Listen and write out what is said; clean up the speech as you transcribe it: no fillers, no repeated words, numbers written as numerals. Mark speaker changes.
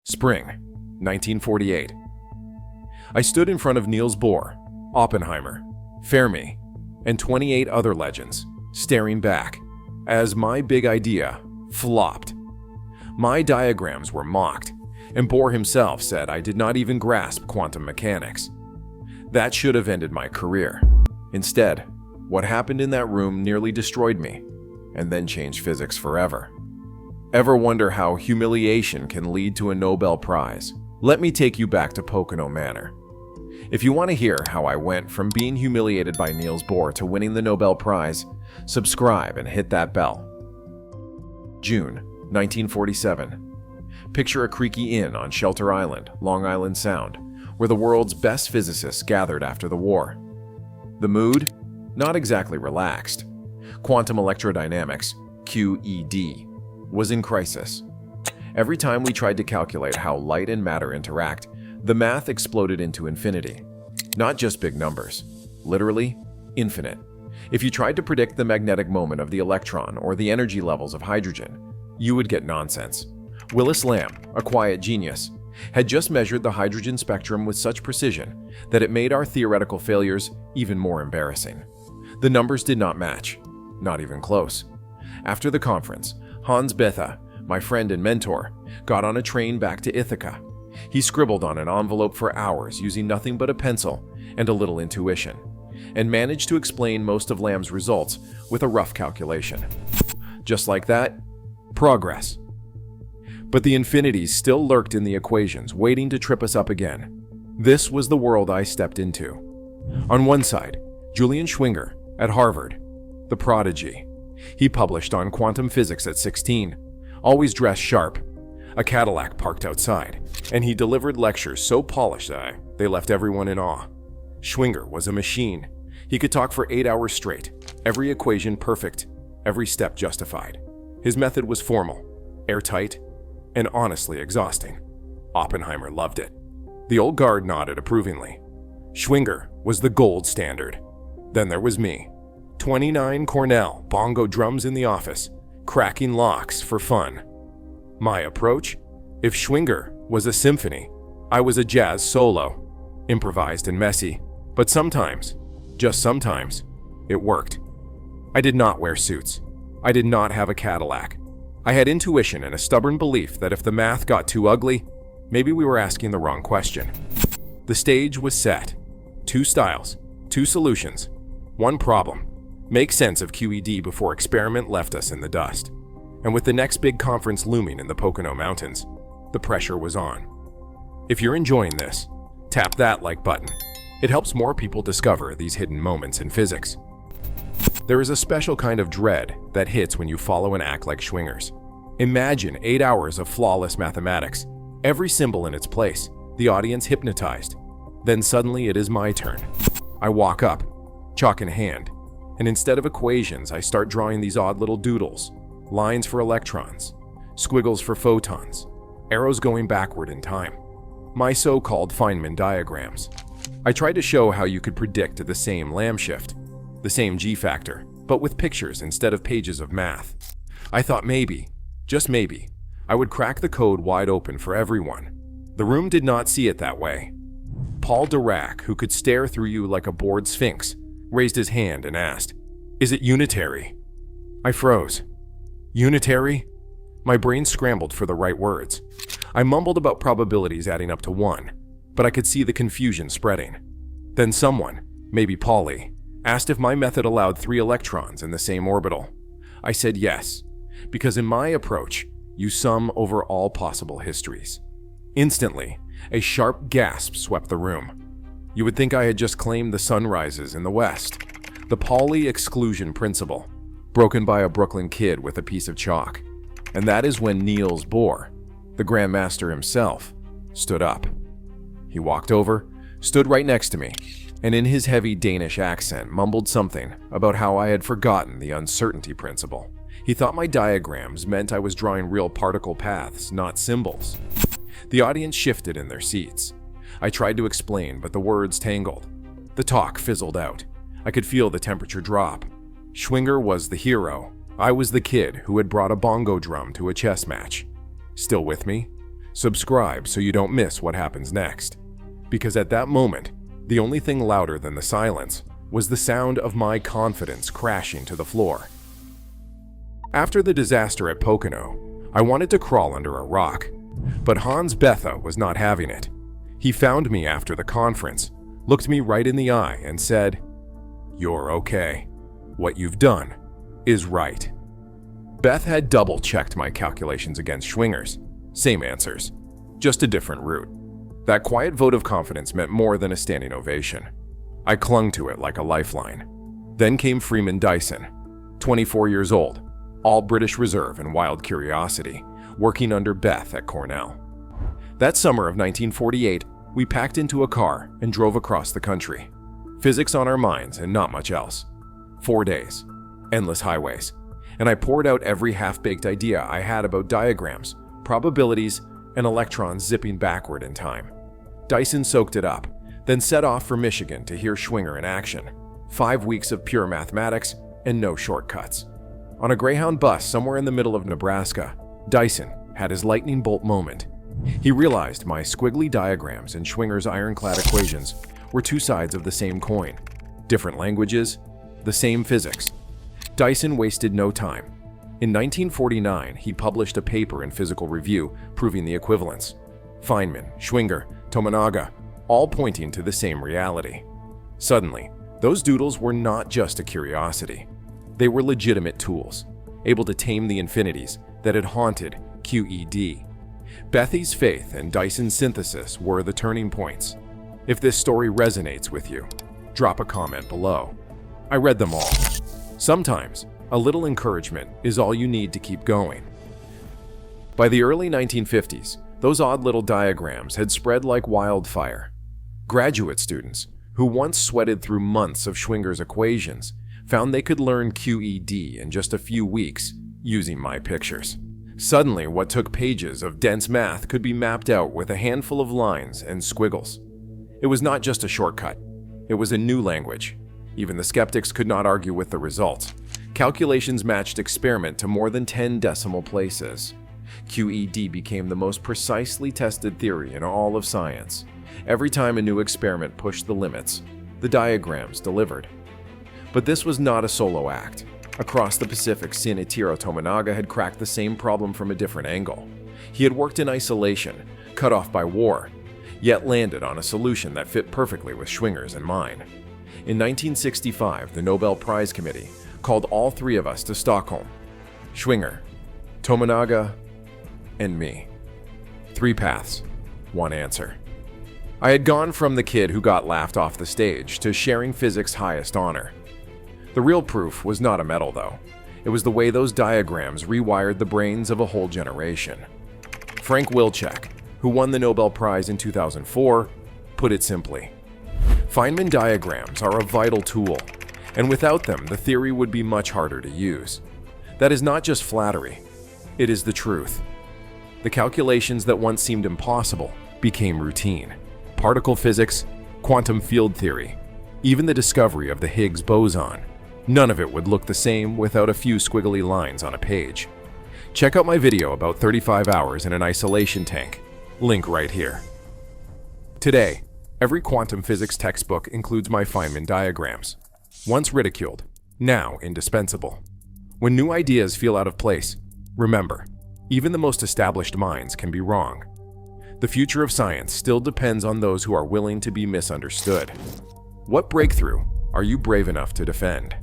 Speaker 1: Spring, 1948. I stood in front of Niels Bohr, Oppenheimer, Fermi, and 28 other legends, staring back, as my big idea flopped. My diagrams were mocked, and Bohr himself said I did not even grasp quantum mechanics. That should have ended my career. Instead, what happened in that room nearly destroyed me, and then changed physics forever. Ever wonder how humiliation can lead to a Nobel Prize? Let me take you back to Pocono Manor. If you want to hear how I went from being humiliated by Niels Bohr to winning the Nobel Prize, subscribe and hit that bell. June 1947. Picture a creaky inn on Shelter Island, Long Island Sound, where the world's best physicists gathered after the war. The mood? Not exactly relaxed. Quantum electrodynamics, QED, was in crisis. Every time we tried to calculate how light and matter interact, the math exploded into infinity. Not just big numbers, literally infinite. If you tried to predict the magnetic moment of the electron or the energy levels of hydrogen, you would get nonsense. Willis Lamb, a quiet genius, had just measured the hydrogen spectrum with such precision that it made our theoretical failures even more embarrassing. The numbers did not match, not even close. After the conference, Hans Bethe, my friend and mentor, got on a train back to Ithaca. He scribbled on an envelope for hours using nothing but a pencil and a little intuition, and managed to explain most of Lamb's results with a rough calculation. Just like that, progress. But the infinities still lurked in the equations, waiting to trip us up again. This was the world I stepped into. On one side, Julian Schwinger at Harvard, the prodigy. He published on quantum physics at 16, always dressed sharp, a Cadillac parked outside, and he delivered lectures so polished that they left everyone in awe. Schwinger was a machine. He could talk for 8 hours straight, every equation perfect, every step justified. His method was formal, airtight, and honestly exhausting. Oppenheimer loved it. The old guard nodded approvingly. Schwinger was the gold standard. Then there was me. 29 Cornell bongo drums in the office, cracking locks for fun. My approach? If Schwinger was a symphony, I was a jazz solo, improvised and messy, but sometimes, just sometimes, it worked. I did not wear suits. I did not have a Cadillac. I had intuition and a stubborn belief that if the math got too ugly, maybe we were asking the wrong question. The stage was set. 2 styles, 2 solutions, 1 problem. Make sense of QED before experiment left us in the dust. And with the next big conference looming in the Pocono Mountains, the pressure was on. If you're enjoying this, tap that like button. It helps more people discover these hidden moments in physics. There is a special kind of dread that hits when you follow an act like Schwinger's. Imagine 8 hours of flawless mathematics, every symbol in its place, the audience hypnotized. Then suddenly it is my turn. I walk up, chalk in hand, and instead of equations, I start drawing these odd little doodles, lines for electrons, squiggles for photons, arrows going backward in time. My so-called Feynman diagrams. I tried to show how you could predict the same Lamb shift, the same G-factor, but with pictures instead of pages of math. I thought maybe, just maybe, I would crack the code wide open for everyone. The room did not see it that way. Paul Dirac, who could stare through you like a bored sphinx, raised his hand and asked, "Is it unitary?" I froze. Unitary? My brain scrambled for the right words. I mumbled about probabilities adding up to 1, but I could see the confusion spreading. Then someone, maybe Paulie, asked if my method allowed 3 electrons in the same orbital. I said yes, because in my approach, you sum over all possible histories. Instantly, a sharp gasp swept the room. You would think I had just claimed the sunrises in the West. The Pauli exclusion principle, broken by a Brooklyn kid with a piece of chalk. And that is when Niels Bohr, the Grandmaster himself, stood up. He walked over, stood right next to me, and in his heavy Danish accent mumbled something about how I had forgotten the uncertainty principle. He thought my diagrams meant I was drawing real particle paths, not symbols. The audience shifted in their seats. I tried to explain, but the words tangled. The talk fizzled out. I could feel the temperature drop. Schwinger was the hero. I was the kid who had brought a bongo drum to a chess match. Still with me? Subscribe so you don't miss what happens next. Because at that moment, the only thing louder than the silence was the sound of my confidence crashing to the floor. After the disaster at Pocono, I wanted to crawl under a rock, but Hans Bethe was not having it. He found me after the conference, looked me right in the eye and said, "You're okay. What you've done is right." Bethe had double-checked my calculations against Schwinger's. Same answers, just a different route. That quiet vote of confidence meant more than a standing ovation. I clung to it like a lifeline. Then came Freeman Dyson, 24 years old, all British Reserve and wild curiosity, working under Bethe at Cornell. That summer of 1948, we packed into a car and drove across the country. Physics on our minds and not much else. 4 days, endless highways, and I poured out every half-baked idea I had about diagrams, probabilities, and electrons zipping backward in time. Dyson soaked it up, then set off for Michigan to hear Schwinger in action. 5 weeks of pure mathematics and no shortcuts. On a Greyhound bus somewhere in the middle of Nebraska, Dyson had his lightning bolt moment. He realized my squiggly diagrams and Schwinger's ironclad equations were two sides of the same coin. Different languages, the same physics. Dyson wasted no time. In 1949, he published a paper in Physical Review proving the equivalence. Feynman, Schwinger, Tominaga, all pointing to the same reality. Suddenly, those doodles were not just a curiosity. They were legitimate tools, able to tame the infinities that had haunted QED. Bethe's faith and Dyson's synthesis were the turning points. If this story resonates with you, drop a comment below. I read them all. Sometimes, a little encouragement is all you need to keep going. By the early 1950s, those odd little diagrams had spread like wildfire. Graduate students, who once sweated through months of Schwinger's equations, found they could learn QED in just a few weeks using my pictures. Suddenly, what took pages of dense math could be mapped out with a handful of lines and squiggles. It was not just a shortcut. It was a new language. Even the skeptics could not argue with the results. Calculations matched experiment to more than 10 decimal places. QED became the most precisely tested theory in all of science. Every time a new experiment pushed the limits, the diagrams delivered. But this was not a solo act. Across the Pacific, Shinichiro Tominaga had cracked the same problem from a different angle. He had worked in isolation, cut off by war, yet landed on a solution that fit perfectly with Schwinger's and mine. In 1965, the Nobel Prize Committee called all three of us to Stockholm. Schwinger, Tominaga, and me. 3 paths, 1 answer. I had gone from the kid who got laughed off the stage to sharing physics' highest honor. The real proof was not a medal, though. It was the way those diagrams rewired the brains of a whole generation. Frank Wilczek, who won the Nobel Prize in 2004, put it simply: Feynman diagrams are a vital tool, and without them, the theory would be much harder to use. That is not just flattery, it is the truth. The calculations that once seemed impossible became routine. Particle physics, quantum field theory, even the discovery of the Higgs boson. None of it would look the same without a few squiggly lines on a page. Check out my video about 35 hours in an isolation tank. Link right here. Today, every quantum physics textbook includes my Feynman diagrams. Once ridiculed, now indispensable. When new ideas feel out of place, remember, even the most established minds can be wrong. The future of science still depends on those who are willing to be misunderstood. What breakthrough are you brave enough to defend?